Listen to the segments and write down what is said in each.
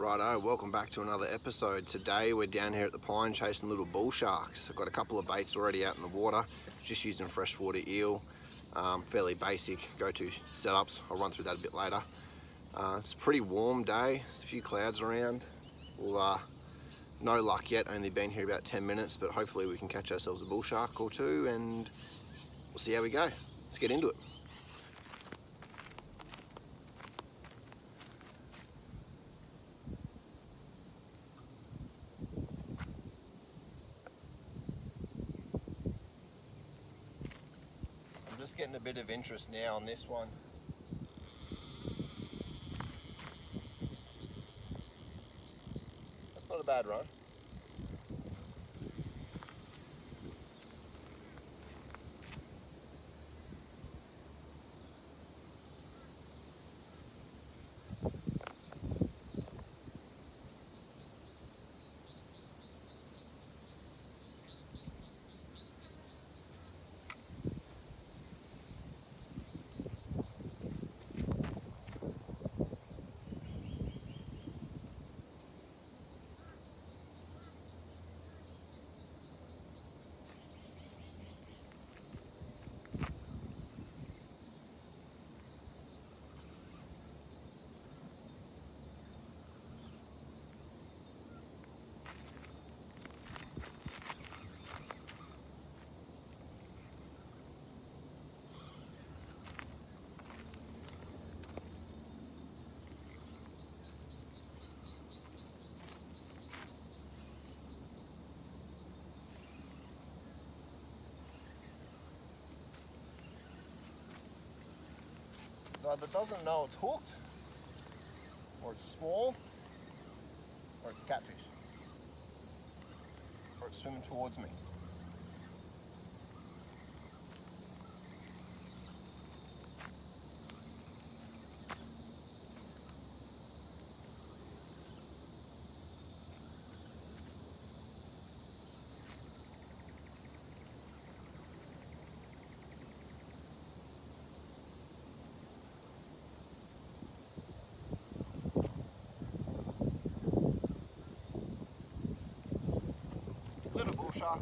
Righto, welcome back to another episode. Today we're down here at the Pine chasing little bull sharks. I've got a couple of baits already out in the water, just using freshwater eel. Fairly basic go-to setups. I'll run through that a bit later. It's a pretty warm day, there's a few clouds around. No luck yet, only been here about 10 minutes, but hopefully we can catch ourselves a bull shark or two and we'll see how we go. Let's get into it. I'm just getting a bit of interest now on this one. That's not a bad run. Either doesn't know it's hooked, or it's small, or it's catfish, or it's swimming towards me. Little bull shark.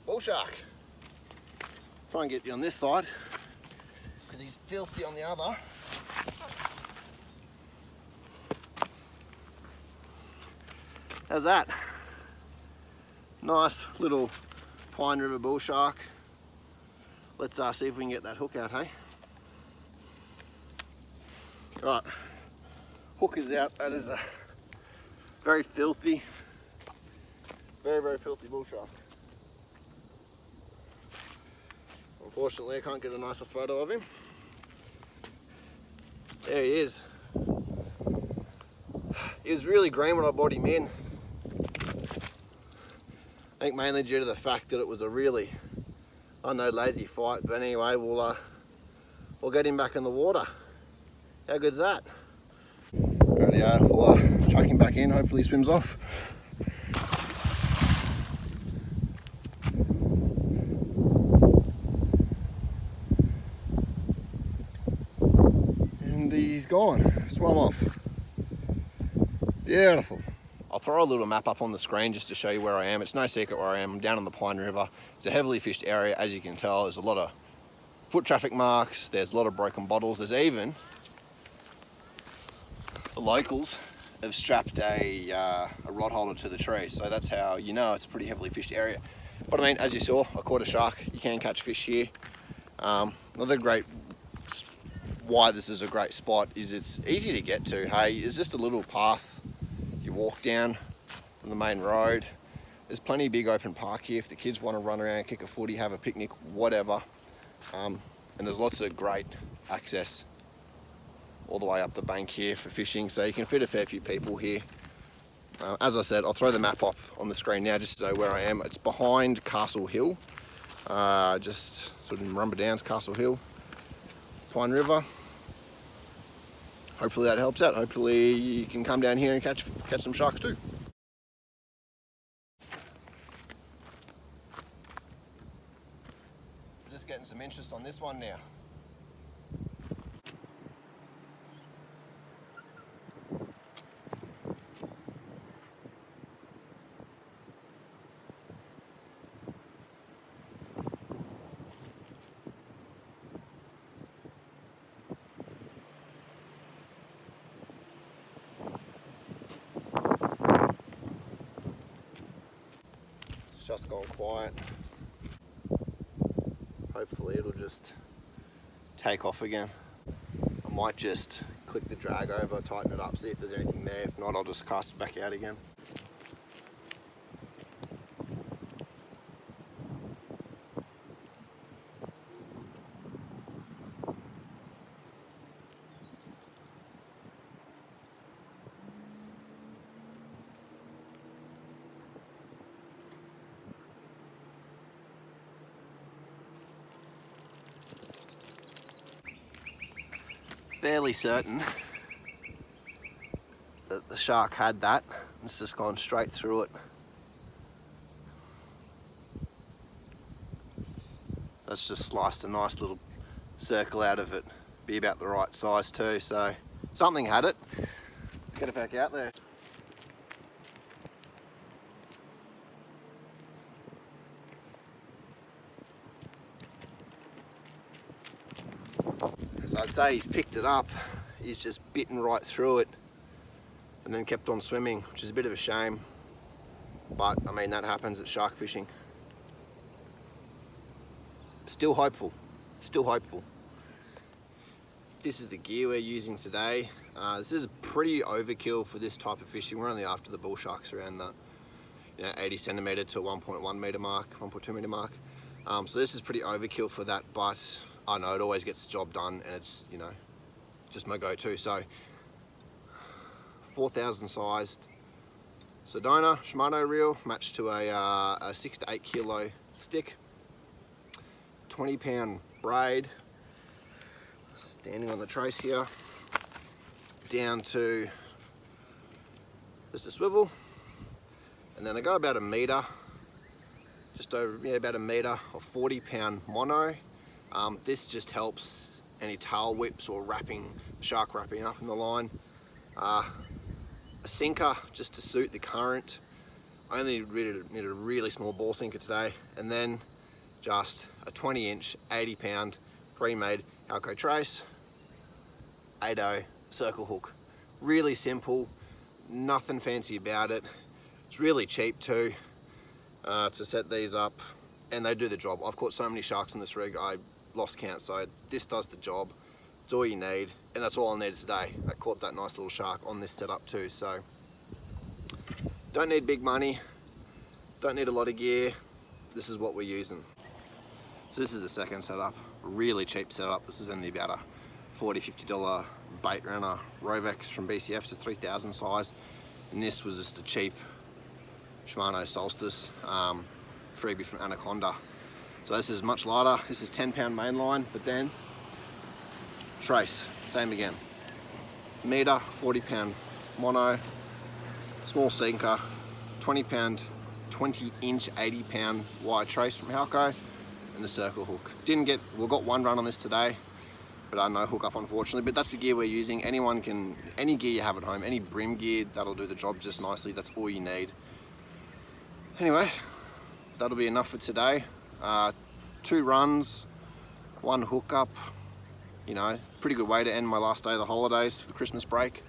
Bull shark. Try and get you on this side because he's filthy on the other. How's that? Nice little Pine River bull shark. Let's see if we can get that hook out, hey? Right, hook is out. That is a very filthy, very filthy bull shark. Unfortunately, I can't get a nicer photo of him. There he is. He was really green when I brought him in. I think mainly due to the fact that it was a really, I know, lazy fight. But anyway, we'll or get him back in the water. How good's that? Rightio, we'll chuck him back in, hopefully he swims off. And he's gone, swum off. Beautiful. I'll throw a little map up on the screen just to show you where I am. It's no secret where I am. I'm down on the Pine River. It's a heavily fished area, as you can tell. There's a lot of foot traffic marks, there's a lot of broken bottles, there's even the locals have strapped a rod holder to the tree, so that's how you know it's a pretty heavily fished area. But I mean, as you saw, I caught a shark. You can catch fish here. Another great why this is a great spot is it's easy to get to. Hey, it's just a little path you walk down from the main road. There's plenty of big open park here if the kids want to run around, kick a footy, have a picnic, whatever. And there's lots of great access all the way up the bank here for fishing, so you can fit a fair few people here. As I said, I'll throw the map up on the screen now just to know where I am. It's behind Castle Hill, just sort of in Murrumba Downs, Castle Hill, Pine River. Hopefully that helps out. Hopefully you can come down here and catch some sharks too. Just getting some interest on this one now. Just gone quiet. Hopefully it'll just take off again. I might just click the drag over, tighten it up, see if there's anything there. If not, I'll just cast it back out again. Fairly certain that the shark had that. It's just gone straight through it. That's just sliced a nice little circle out of it. Be about the right size too, so something had it. Let's get it back out there. So I'd say he's picked it up, he's just bitten right through it and then kept on swimming, which is a bit of a shame, but I mean that happens at shark fishing. Still hopeful, still hopeful. This is the gear we're using today. This is pretty overkill for this type of fishing. We're only after the bull sharks around the 80 centimetre to 1.1 metre mark, 1.2 metre mark. So this is pretty overkill for that, but I know it always gets the job done, and it's, just my go-to. So 4,000 sized Sedona Shimano reel matched to a 6 to 8 kilo stick, 20 pound braid, standing on the trace here, down to just a swivel, and then I go about a metre, just over, about a metre of 40 pound mono. This just helps any tail whips or shark wrapping up in the line. A sinker just to suit the current. I only need a really small ball sinker today, and then just a 20-inch, 80-pound pre-made Alco Trace 8.0 circle hook. Really simple, nothing fancy about it. It's really cheap too to set these up, and they do the job. I've caught so many sharks in this rig, I lost count, so this does the job. It's all you need, and that's all I needed today. I caught that nice little shark on this setup too, so don't need big money, don't need a lot of gear. This is what we're using. So this is the second setup, really cheap setup. This is only about a $40–50 bait runner Rovex from BCF, to 3,000 size, and this was just a cheap Shimano Solstice freebie from Anaconda. So this is much lighter. This is 10 pound mainline, but then trace, same again. Meter, 40 pound mono, small sinker, 20 inch, 80 pound wide trace from Halco, and the circle hook. We got one run on this today, but no hook up unfortunately, but that's the gear we're using. Any gear you have at home, any brim gear, that'll do the job just nicely. That's all you need. Anyway, that'll be enough for today. 2 runs, 1 hookup, you know, pretty good way to end my last day of the holidays for the Christmas break.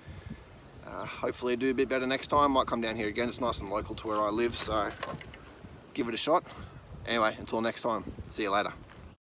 Hopefully I do a bit better next time. Might come down here again. It's nice and local to where I live, so give it a shot. Anyway, until next time, see you later.